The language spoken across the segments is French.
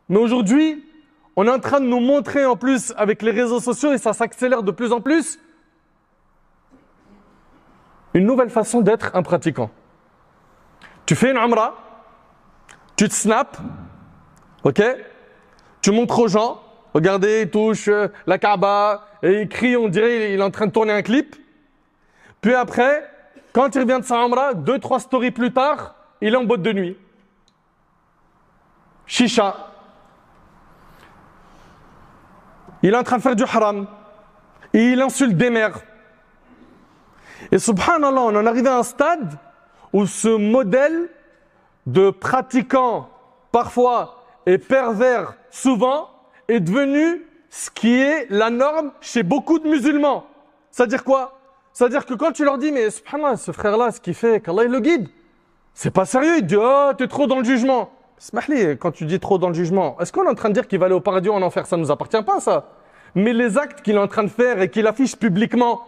Mais aujourd'hui, on est en train de nous montrer en plus avec les réseaux sociaux, et ça s'accélère de plus en plus, une nouvelle façon d'être un pratiquant. Tu fais une umrah, tu te snaps, ok? Tu montres aux gens, regardez, il touche la Kaaba, et il crie, on dirait il est en train de tourner un clip. Puis après, quand il revient de sa umrah, 2-3 stories plus tard, il est en boîte de nuit. Chicha. Il est en train de faire du haram. Et il insulte des mères. Et subhanallah, on en est arrivé à un stade où ce modèle de pratiquant, parfois, et pervers, souvent, est devenu ce qui est la norme chez beaucoup de musulmans. C'est-à-dire quoi? C'est-à-dire que quand tu leur dis, mais subhanallah, ce frère-là, ce qu'il fait, qu'Allah il le guide, c'est pas sérieux. Il dit, oh, t'es trop dans le jugement. Smahli, quand tu dis trop dans le jugement, est-ce qu'on est en train de dire qu'il va aller au paradis ou en enfer? Ça ne nous appartient pas, ça. Mais les actes qu'il est en train de faire et qu'il affiche publiquement,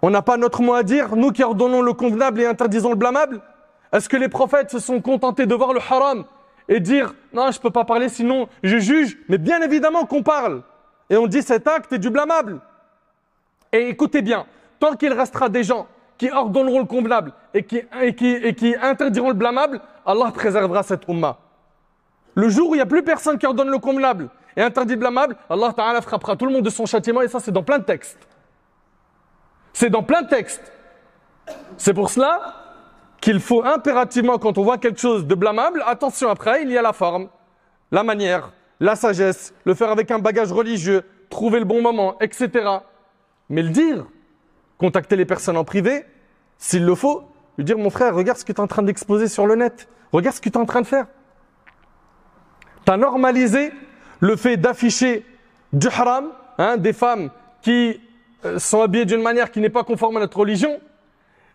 on n'a pas notre mot à dire, nous qui ordonnons le convenable et interdisons le blâmable? Est-ce que les prophètes se sont contentés de voir le haram et dire « Non, je ne peux pas parler, sinon je juge ». Mais bien évidemment qu'on parle. Et on dit cet acte est du blâmable. Et écoutez bien, tant qu'il restera des gens qui ordonneront le convenable et qui interdiront le blâmable, Allah préservera cette umma. Le jour où il n'y a plus personne qui ordonne le convenable et interdit le blâmable, Allah Ta'ala frappera tout le monde de son châtiment, et ça c'est dans plein de textes. C'est dans plein de textes. C'est pour cela qu'il faut impérativement, quand on voit quelque chose de blâmable, attention, après, il y a la forme, la manière, la sagesse, le faire avec un bagage religieux, trouver le bon moment, etc. Mais le dire, contacter les personnes en privé, s'il le faut, lui dire, mon frère, regarde ce que tu es en train d'exposer sur le net, regarde ce que tu es en train de faire. Tu as normalisé le fait d'afficher du haram, des femmes qui sont habillées d'une manière qui n'est pas conforme à notre religion.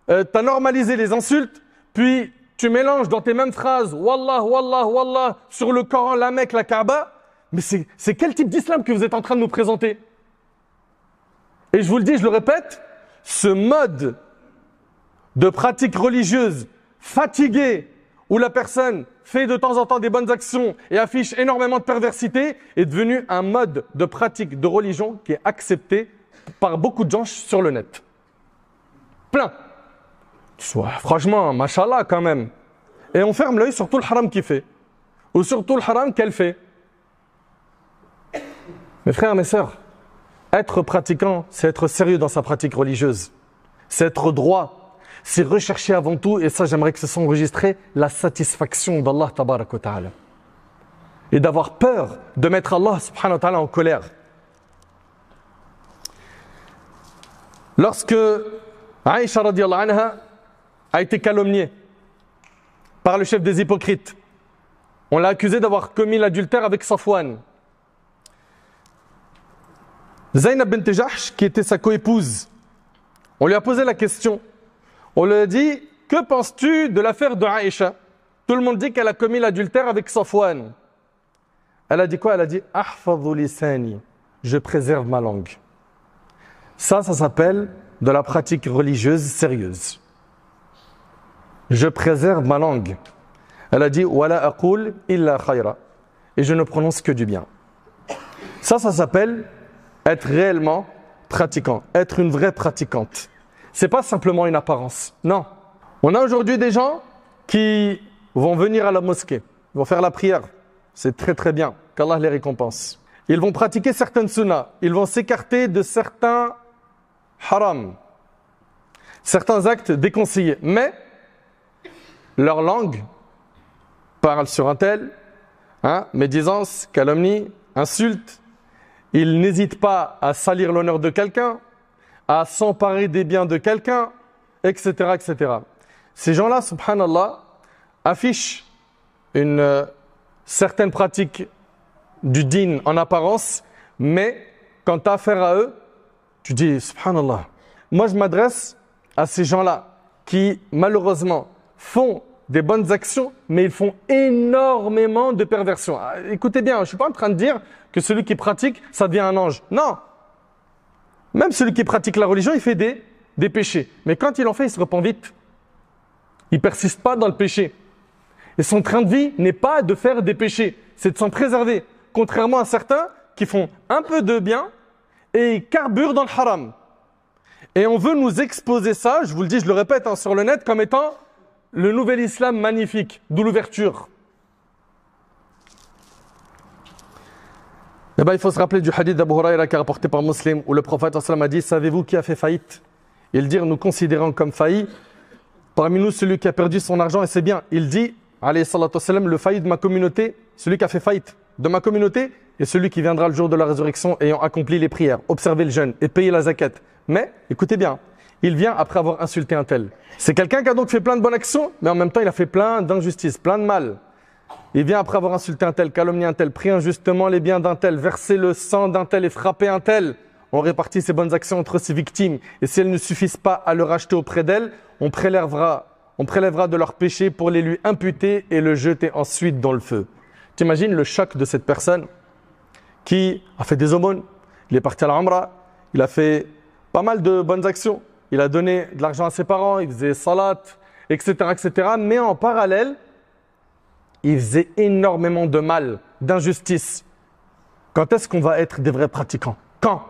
Tu as normalisé les insultes, puis tu mélanges dans tes mêmes phrases Wallah, Wallah, Wallah sur le Coran, la Mecque, la Kaaba. Mais c'est quel type d'islam que vous êtes en train de nous présenter? Et je vous le dis, je le répète, ce mode de pratique religieuse fatiguée, où la personne fait de temps en temps des bonnes actions et affiche énormément de perversité, est devenu un mode de pratique de religion qui est accepté par beaucoup de gens sur le net. Plein. Franchement, mashallah quand même. Et on ferme l'œil sur tout le haram qu'il fait. Ou sur tout le haram qu'elle fait. Mes frères, mes sœurs, être pratiquant, c'est être sérieux dans sa pratique religieuse. C'est être droit. C'est rechercher avant tout, et ça j'aimerais que ce soit enregistré, la satisfaction d'Allah tabarak wa ta'ala. Et d'avoir peur de mettre Allah subhanahu wa ta'ala en colère. Lorsque Aïcha radiallahu anha a été calomniée par le chef des hypocrites, on l'a accusé d'avoir commis l'adultère avec Safwan. Zaynab bint Jahsh, qui était sa coépouse, on lui a posé la question. On lui a dit, que penses-tu de l'affaire de Aïcha? Tout le monde dit qu'elle a commis l'adultère avec Safwan. Elle a dit quoi? Elle a dit, ahfadhu lisani, je préserve ma langue. Ça s'appelle de la pratique religieuse sérieuse. Je préserve ma langue. Elle a dit, wala aqul illa khayra, et je ne prononce que du bien. Ça s'appelle être réellement pratiquant, être une vraie pratiquante. C'est pas simplement une apparence. Non. On a aujourd'hui des gens qui vont venir à la mosquée, vont faire la prière. C'est très très bien, qu'Allah les récompense. Ils vont pratiquer certaines sunnas. Ils vont s'écarter de certains haram, certains actes déconseillés. Mais leur langue parle sur un tel, médisance, calomnie, insulte. Ils n'hésitent pas à salir l'honneur de quelqu'un, à s'emparer des biens de quelqu'un, etc., etc. Ces gens-là, subhanallah, affichent une certaine pratique du dîn en apparence, mais quand tu as affaire à eux, tu dis, subhanallah. Moi, je m'adresse à ces gens-là qui, malheureusement, font des bonnes actions, mais ils font énormément de perversions. Écoutez bien, je ne suis pas en train de dire que celui qui pratique, ça devient un ange. Non. Même celui qui pratique la religion, il fait des péchés. Mais quand il en fait, il se repent vite. Il ne persiste pas dans le péché. Et son train de vie n'est pas de faire des péchés, c'est de s'en préserver. Contrairement à certains qui font un peu de bien et carburent dans le haram. Et on veut nous exposer ça, je vous le dis, je le répète sur le net, comme étant le nouvel islam magnifique, d'où l'ouverture. Eh ben, il faut se rappeler du hadith d'Abu Huraira qui est rapporté par Muslim, où le prophète a dit, savez-vous qui a fait faillite? Il dit, nous considérons comme failli, parmi nous celui qui a perdu son argent et ses biens. Il dit, alayhi salatu wassalam, le failli de ma communauté, celui qui a fait faillite de ma communauté, et celui qui viendra le jour de la résurrection ayant accompli les prières, observé le jeûne et payé la zakat. Mais, écoutez bien, il vient après avoir insulté un tel. C'est quelqu'un qui a donc fait plein de bonnes actions, mais en même temps il a fait plein d'injustices, plein de mal. Il vient après avoir insulté un tel, calomnié un tel, pris injustement les biens d'un tel, versé le sang d'un tel et frappé un tel. On répartit ses bonnes actions entre ses victimes. Et si elles ne suffisent pas à le racheter auprès d'elles, on prélèvera de leurs péchés pour les lui imputer et le jeter ensuite dans le feu. T'imagines le choc de cette personne qui a fait des aumônes, il est parti à la Umrah, il a fait pas mal de bonnes actions. Il a donné de l'argent à ses parents, il faisait salat, etc., etc. Mais en parallèle, il faisait énormément de mal, d'injustice. Quand est-ce qu'on va être des vrais pratiquants? Quand?